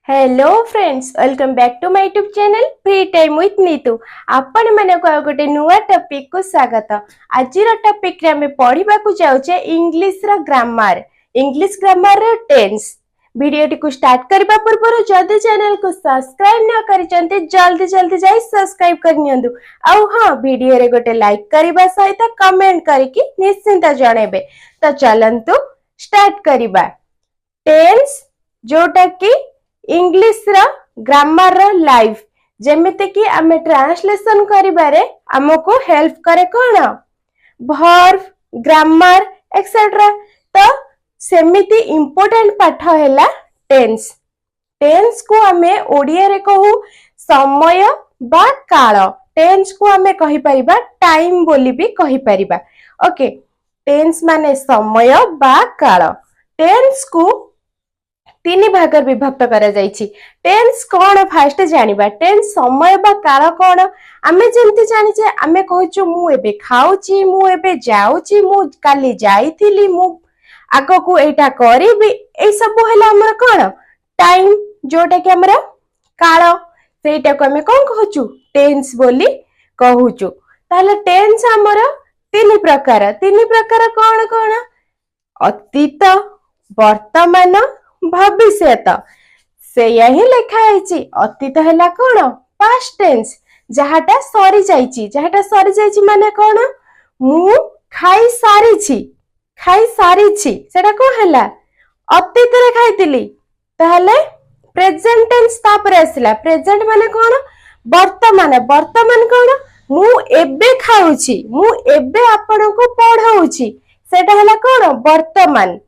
Hello friends, welcome back to my YouTube channel free time with Neetu. आपण माने को गोटे नुवा टॉपिक को स्वागत। आज रो टॉपिक रे हमें पढ़िबा को जाउचे इंग्लिश रो ग्रामर। इंग्लिश ग्रामर रो टेंस। वीडियो को स्टार्ट करबा पूर्व जदि चैनल को सब्सक्राइब न करिसंते जल्दी जल्दी जाई सब्सक्राइब कर नियंदु। आउ हां, वीडियो रे गोटे लाइक करबा सहित कमेंट करके निश्चिंत जणेबे। तो चलंतु स्टार्ट करबा। टेंस जोटा की इंग्लिश रा ग्रामर रा लाइफ जेमिते कि आमे ट्रांसलेशन करिबारे हमको हेल्प करे कोन वर्ब ग्रामर एक्सेट्रा। तो सेमिति इंपोर्टेंट पाठ हैला टेंस। टेंस को आमे ओडिया रे कहू समय बा काल। टेंस को आमे कहि परिबा टाइम बोली भी कहि परिबा। ओके, टेंस माने समय बा काल। टेंस को तीन भाग विभक्त करा जायछि। टेंस कोन फास्ट जानिबा। टेंस समय बा काल कोन आमे जेंति जानि जे आमे कहूछु मु एबे खाउछि, मु एबे जाउछि, मु काली जाइथिली, मु आगो को एटा करिबी। ए सब होला हमर कोन टाइम, जोटा कि हमर काल। सेटा को आमे कोन कहूछु टेंस बोली कहूछु। ताले टेंस हमर तीन प्रकार कोन कोन अतीत, वर्तमान, भविष्यत। से यही लिखा है। अतीत हैला कोन पास्ट टेंस, जहाटा सरी जाइछि माने कोन मु खाई सारिछि सेटा को हैला अतीत रे खाइतिली। ताहले प्रेजेंट टेंस तापर आसिला। प्रेजेंट माने कोन वर्तमान कोन मु एबे खाउछि, मु एबे आपन को पढाउछि सेटा हैला कोन वर्तमान।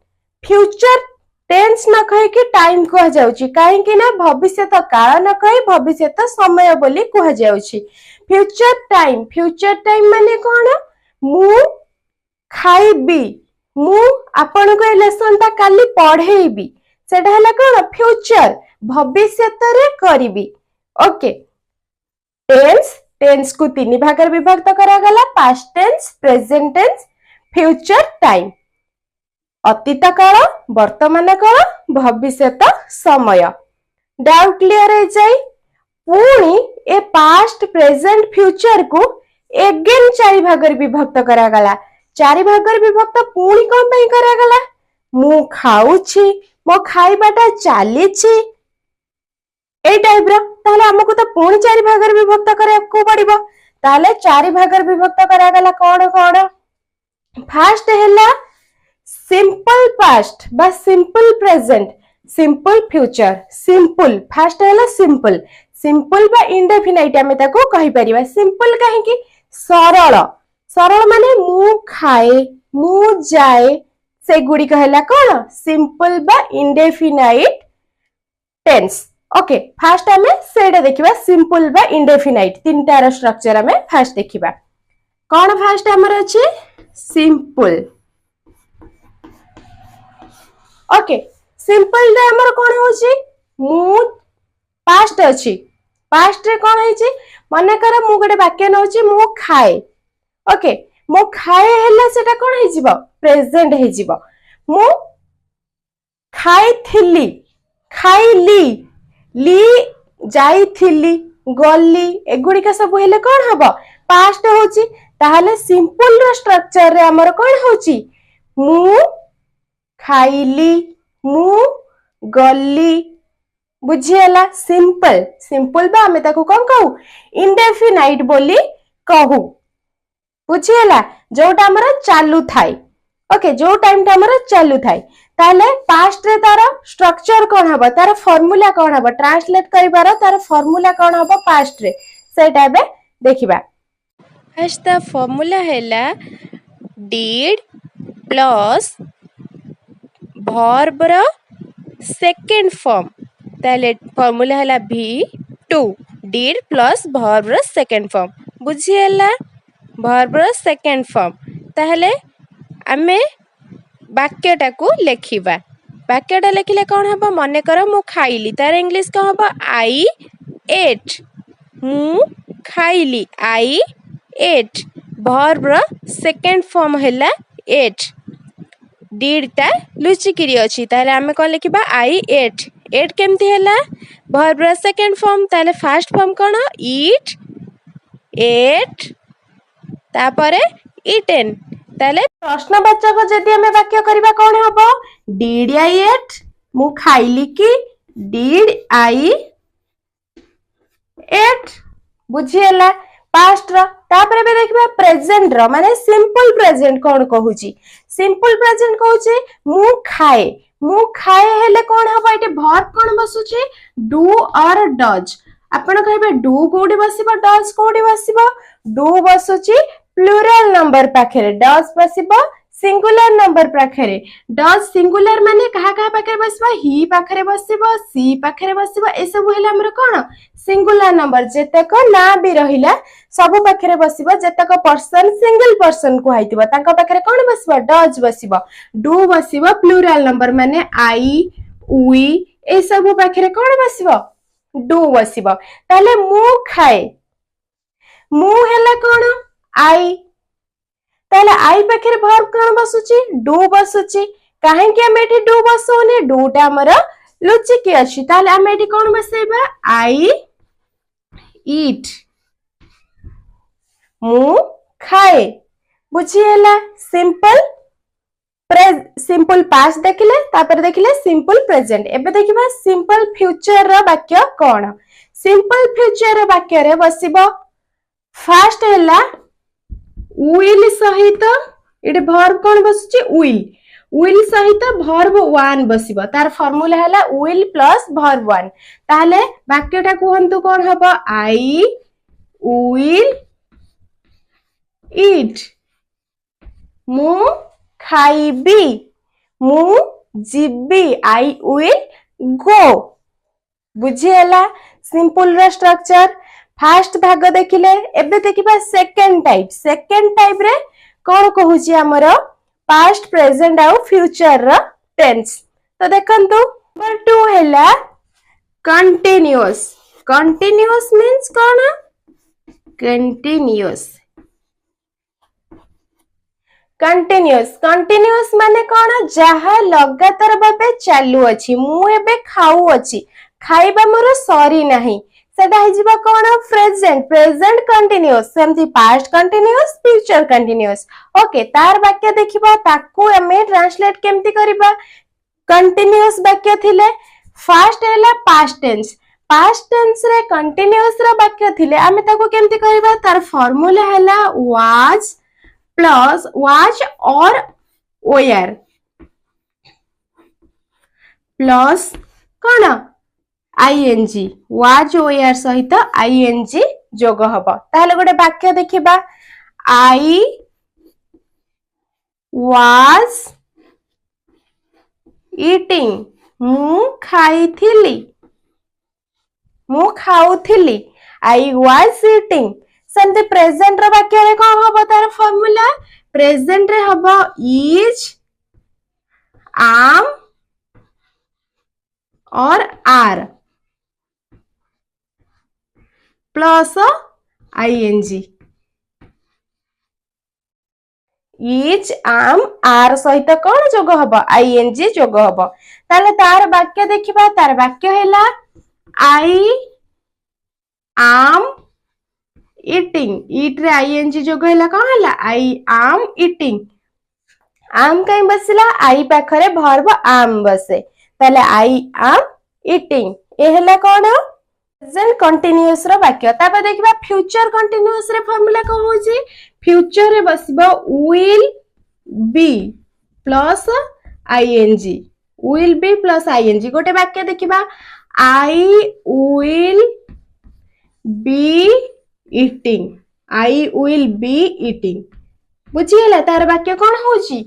फ्यूचर टेंस न कहि कि टाइम कह जाउछि, काहे कि ना भविष्यत काल न कहि भविष्यत समय बोली कह जाउछि। फ्यूचर टाइम माने कोन मु खाइबी, मु आपन को लेसन ता काली पढेइबी सेटा हला कोन फ्यूचर भविष्यत रे करिबी। ओके, टेंस को तीन भाग विभक्त करा गला। Past tense, present tense, future time. अतीत काल, वर्तमान काल, भविष्यत समय। डाउट क्लियर हो जाए। पुणी ए पास्ट प्रेजेंट फ्यूचर को एगेन चारि भाग विभक्त करा गला। चारि भाग विभक्त पुणी कोन पई करा गला मु खाउछि, मो खाइबाटा चालिछि ए टाइप रो। ताले हमको तो पुणी चारि भाग विभक्त करे को पड़िबो। ताले चारि भाग विभक्त करा गला कोन कोन। फर्स्ट हैला सिंपल पास्ट बा simple present, simple future. Simple fast हैला सिंपल बा इंडेफिनाइट आमे ताको कहि परिबा। सिंपल काहे कि सरल माने मु खाए, मु जाए से गुडी कहला कोन सिंपल बा इंडेफिनाइट टेंस। ओके, फास्ट आमे सेडा देखिबा सिंपल बा इंडेफिनाइट। तीनटा रो स्ट्रक्चर आमे फास्ट देखिबा। कोन फास्ट हमर अछि सिंपल। ओके, सिंपल रे हमर कोन होछि मु पास्ट अछि। पास्ट रे कोन होछि माने कर मु गडे वाक्य नउछि मु खाए। ओके, मु खाए हैला सेटा कोन हे जिवो प्रेजेंट हे जिवो। मु खाइथिली, खाइली, ली जाइथिली, गल्ली एगुडी का सब हेले कोन हबो पास्ट होछि। ताहाले सिंपल रो स्ट्रक्चर रे हमर कोन होछि मु खाइली, मु गल्ली। बुझियला सिंपल बा हमें ताको कोन कहू इंडेफिनाइट बोली कहू। बुझियला जोटा हमर चालू थाई। ओके, जो टाइम ता हमर चालू थाई। ताले पास्ट रे तार स्ट्रक्चर कोन हबो, तार फार्मूला कोन हबो, ट्रांसलेट करिबार तार फार्मूला कोन हबो पास्ट रे सेटा बे देखिबा। फर्स्ट द फार्मूला हैला डिड प्लस वर्ब रो सेकंड फॉर्म। ताले फार्मूला हैला V2 डिड प्लस वर्ब रो सेकंड फॉर्म। बुझियला वर्ब रो सेकंड फॉर्म। ताहले आमे वाक्यटा को लेखिबा। वाक्यटा लेखिले कोन हबो मने करो मु खाइली, तार इंग्लिश को हबो आई एट। मु खाइली आई एट। वर्ब रो सेकंड फॉर्म हैला एट। डिड टा लुचिकिरी अछि ताले आमे कोन लिखिबा आई एट। एट केमती हैला वर्ब रा सेकंड फॉर्म ताले फर्स्ट फॉर्म कोन ईट एट तापरे इटेन ताले प्रश्नवाचक जदि हमें वाक्य करबा कोन हबो डिड आई एट मु खाइली कि डिड आई एट बुझिएला पास्ट रो तापरे बे देखबा प्रेजेंट रो माने सिंपल प्रेजेंट कोन कहूची सिंपल प्रेजेंट कहूची मु खाए हेले कोन हबो एटे वर्ब कोन बसुची डू और डज आपण कहबे डू कोडी बसिबो डज कोडी बसिबो डू बसुची प्लूरल नंबर पाखरे डज बसिबो सिंगुलर नंबर पाखरे डज सिंगुलर माने कहा कहा पाखरे बसिबो ही पाखरे बसिबो सी पाखरे बसिबो ए सब हेला हमर कोन सिंगुलर नंबर जेतक ना भी रहिला सब पाखरे बसिबो जेतक पर्सन सिंगल पर्सन को हाइतिबो तांका पाखरे कोन बसिबो डज बसिबो डू बसिबो प्लूरल नंबर माने आई वी ए सब पाखरे कोन बसिबो डू बसिबो ताले मु खाए मु हेला कोन आई ताले आई पाखरे वर्ब कोन बसुची डू बसुची काहे कि हम एठी डू बसोने डूटा हमर लुचि के अछि ताले हम एठी कोन बसेबा आई ईट मु खाए बुझिएला सिंपल पास्ट देखिले तापर देखिले सिंपल प्रेजेंट एबे देखिबा सिंपल फ्यूचर रो वाक्य कोन सिंपल फ्यूचर रो वाक्य रे बसिबो फर्स्ट हैला विल सहित इटे वर्ब कोन बसुची विल सहित वर्ब वन बसिबो तार फार्मूला हैला विल प्लस वर्ब वन ताले वाक्यटा कहंतु कोन हबो आई विल ईट मु खाइबी मु जिबी आई विल गो बुझिएला सिंपल रो स्ट्रक्चर फर्स्ट भाग देखिले एबे देखिबा सेकंड टाइप रे कोन कहूची हमरो पास्ट प्रेजेंट आउ फ्यूचर रो टेंस तो देखंतु नंबर 2 हैला कंटीन्यूअस मींस कोन कंटीन्यूअस माने कोन जहा लगातार भाबे चालू अछि मु एबे खाऊ अछि खाइबा मोर सरी नाही सेटा हिजिबा कोन प्रेजेंट कंटीन्यूअस सेमती past continuous future continuous okay तार वाक्य देखिबा ताकू हमें ट्रांसलेट केमती करबा कंटीन्यूअस वाक्य थिले फर्स्ट हैला पास्ट टेंस रे कंटीन्यूअस रा वाक्य थिले हमें ताकू केमती करबा तार फार्मूला हैला was plus was or were plus कोन आईएनजी वाज वेयर सहित आईएनजी जोग हबो ताले गोटे वाक्य देखिबा आई वाज ईटिंग मु खाउथिली आई वाज ईटिंग सेंते प्रेजेंट रो वाक्य रे कोन हबो तार फार्मूला प्रेजेंट रे हबो इज आम और आर प्लस आईएनजी इज आम आर सहित कोन जोग हबो आईएनजी जोग हबो ताले तार वाक्य देखिबा तार वाक्य हैला आई आम ईटिंग ईट रे आईएनजी जोग हैला कोन हैला आई आम ईटिंग आम काई बसिला आई पाखरे वर्ब आम बसे ताले आई आम ईटिंग ए हैला कोन प्रेजेंट कंटीन्यूअस रो वाक्य तापर देखिबा फ्यूचर कंटीन्यूअस रे फार्मूला को होची फ्यूचर रे बसिबो will be plus ING will be plus ING गोटे वाक्य देखिबा आई विल बी ईटिंग बुझिएला तार वाक्य कोन होची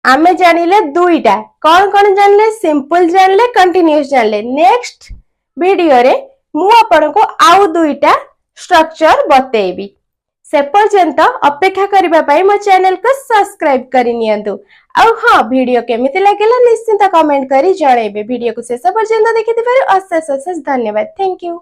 आमे जानिले दुईटा कोन जानले सिंपल जानले कंटीन्यूअस जानले नेक्स्ट वीडियो रे मु आपण को आउ दुईटा स्ट्रक्चर बतेबी से पर्यंत अपेक्षा करबा पई मो चैनल को सब्सक्राइब करि नियंतु आउ हां वीडियो केमिति लागेला निश्चित कमेंट करी जणेबे वीडियो को शेष पर्यंत देखिथिबार अशेष धन्यवाद थैंक यू।